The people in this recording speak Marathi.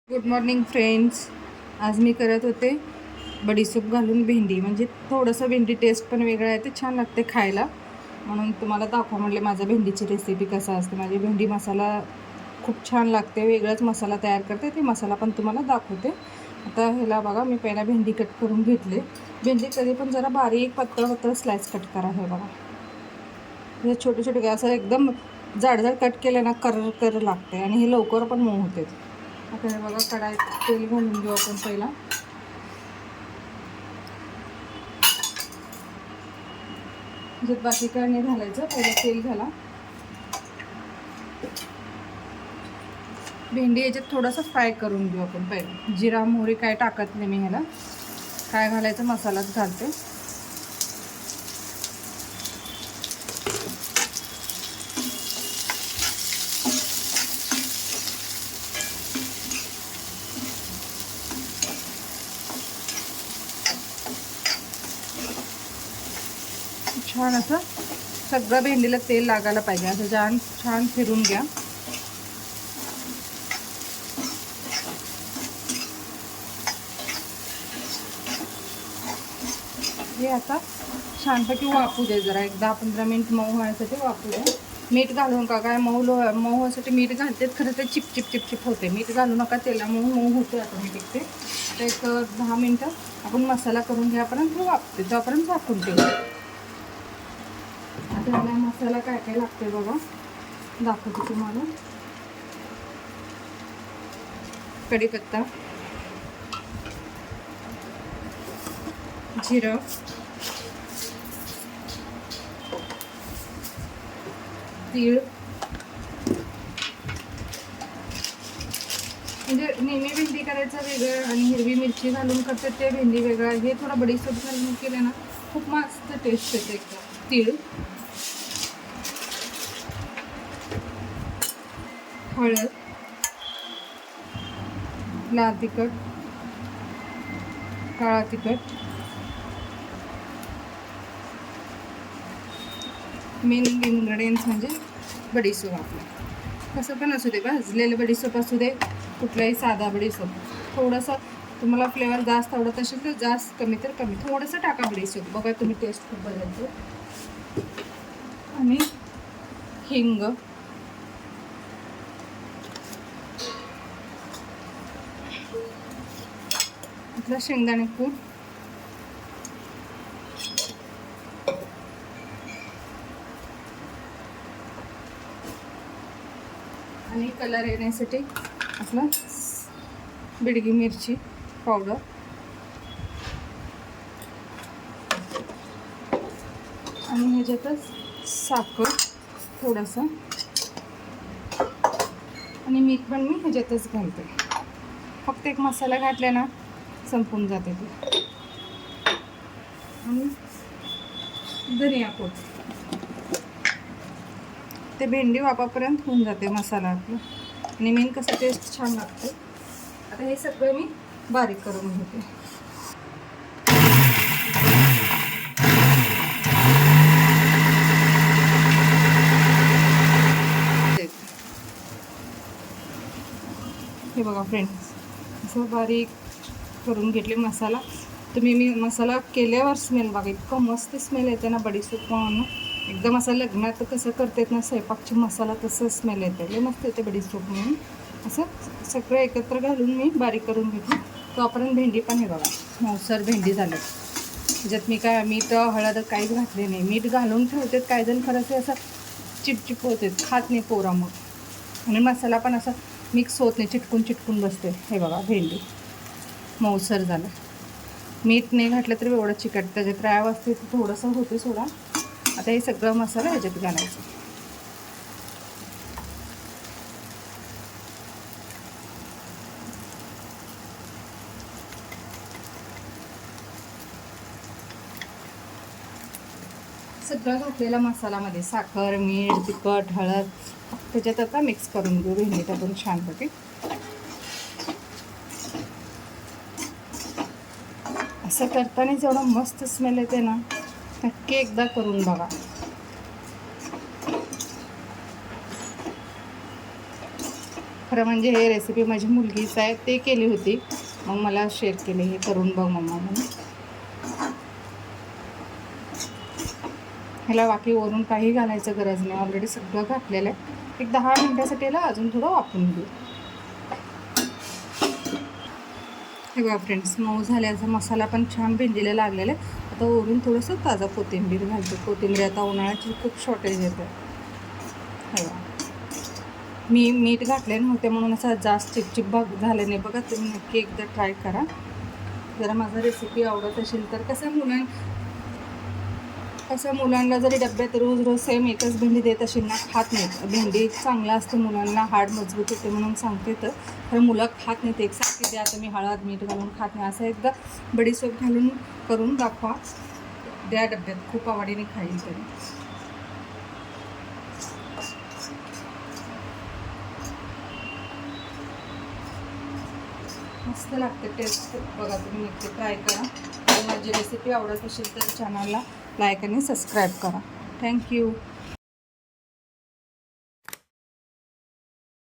Good morning friends. आज मी करत होते बडीशेप घालून भेंडी. म्हणजे थोडंसं भेंडी टेस्ट पण वेगळं आहे, ते छान लागते खायला, म्हणून तुम्हाला दाखवा म्हटले माझा भेंडीची रेसिपी कसा असते. माझी भेंडी मसाला खूप छान लागते, वेगळाच मसाला तयार करते, ते मसाला पण तुम्हाला दाखवते. आता ह्याला बघा, मी पहिला भेंडी कट करून घेतले. भेंडी कधी पण जरा बारीक पातळ स्लाइस कट करा. हे बघा, हे छोटे छोटे असं एकदम जाड कट केलं ना कर लागते आणि हे लवकर पण मऊ होते. आता हे बघा, कढाईत तेल घालून घेऊ आपण पहिला. ज्यात बाकी काय नाही घालायचं, पहिलं तेल घाला. भेंडी याच्यात थोडासा फ्राय करून घेऊ आपण पहिला. जिरा मोहरी काय टाकत नाही मी ह्याला, काय घालायचं मसालाच घालते. छान असं सगळं भेंडीला तेल लागायला पाहिजे, असं छान फिरून घ्या. हे आता छानपैकी वाफू दे, जरा एक 10-15 मिनिट मऊ व्हायसाठी वाफू दे. मीठ घालू नका, काय मऊ व्हायसाठी मीठ घालते, खरं ते चिपचिप होते. मीठ घालू नका, तेलामुळे मऊ होते ऑटोमॅटिक ते. तर एक 10 मिनटं आपण मसाला करून घ्यापर्यंत वाफते, त्यापर्यंत वाफून ठेवू. आता मला मसाला काय काय लागते बघा, दाखवते तुम्हाला. कढीपत्ता, जिरं, तीळ. म्हणजे नेहमी भेंडी करायचं वेगळं आणि हिरवी मिरची घालून करते ते भेंडी वेगळं. हे थोडं बडीशेप घालून केलं ना, खूप मस्त टेस्ट येते एकदम. तीळ, हळद, लाल तिखट, काळा तिखट, मेन इन्ग्रेडियंट्स म्हणजे बडीशेप. आपलं कसं पण असू दे, भाजलेलं बडीशेप असू दे, कुठलाही साधा बडीशेप. थोडंसं तुम्हाला फ्लेवर जास्त आवडत असेल तर जास्त, कमी तर कमी, थोडंसं टाका बडीशेप. बघा तुम्ही, टेस्ट खूप बदलते. आणि हिंग, आपला शेंगदाणे कूट, आणि कलर येण्यासाठी आपलं बिडगी मिरची पावडर, आणि ह्याच्यातच साखर थोडंसं, आणि मीठ पण मी ह्याच्यातच घालते. फक्त एक मसाला घातला ना संपून जाते ते. आणि धनिया पूड, ते भेंडी वापापर्यंत होऊन जाते मसाला आपला. आणि मेन कसं टेस्ट छान लागते. आता हे सगळं मी बारीक करून घेते. हे बघा फ्रेंड्स, असं बारीक करून घेतले मसाला. तुम्ही मी मसाला केल्यावर स्मेल बघा, इतकं मस्त स्मेल येते ना बडीशेप म्हणून. एकदम असं लग्नात कसं करतात ना स्वयंपाकची मसाला, तसं स्मेल येते, लय मस्त येते बडीशेप म्हणून. असं सगळं एकत्र घालून मी बारीक करून घेतली. तोपर्यंत भेंडी पण हे बघा मऊसर भेंडी झाली. त्याच्यात मी काय मीठ हळद काहीच घातले नाही. मीठ घालून ठेवतात काही जण, खरं ते असं चिपचिप होते, खात नाही पोरा मग. आणि मसाला पण असा मिक्स होत नाही, चिटकून बसते. हे बघा भेंडी मऊसर झालं. मीठ नाही घातलं तरी एवढं चिकट, त्याच्यात राय असते थोडंसं होते सोडा. आता हे सगळं मसाला ह्याच्यात घालायचं. सगळं घातलेला मसाल्यामध्ये साखर, मीठ, तिखट, हळद त्याच्यात आता मिक्स करून घेऊ भेंडी टाकून छानपैकी. असं करतानाच एवढा मस्त स्मेल येते ना, नक्की एकदा करून बघा. खरं म्हणजे हे रेसिपी माझी मुलगीच आहे, ते केली होती, मग मला शेअर केले, हे करून बघ मम्मा म्हणून. ह्याला बाकी वरून काही घालायचं गरज नाही, ऑलरेडी सगळं घातलेलं आहे. एक 10 मिनटासाठी याला अजून थोडं वापरून घेऊ. हे बघा फ्रेंड्स, मऊ झाल्याचा मसाला पण छान भेंडीला लागलेला आहे. आता वरून थोडंसं ताजा कोथिंबीर घालते. कोथिंबीर आता उन्हाळ्याची खूप शॉर्टेज येते. हे बघा, मी मीठ घातले नव्हते म्हणून असं जास्त चिपचिप भाग झाले नाही बघा. तुम्ही नक्की एकदा ट्राय करा. जरा माझा रेसिपी आवडत असेल तर कसं मुलांना जरी डब्यात रोज रोज सेम एकच भेंडी देत असेल ना, खात नाहीत. भेंडी चांगला असते मुलांना, हाड मजबूत होते म्हणून सांगते. तर मुलं खात नाहीत. एकसारखी द्या तुम्ही हळद मीठ घालून खात नाही. असं एकदा बडीशेप घालून करून दाखवा, द्या डब्यात, खूप आवडीने खाईल तरी. मस्त लागते टेस्ट. बघा तुम्ही नक्की ट्राय करा. माझी रेसिपी आवडत असेल तर चॅनलला लाईक आणि सबस्क्राईब करा. थँक्यू.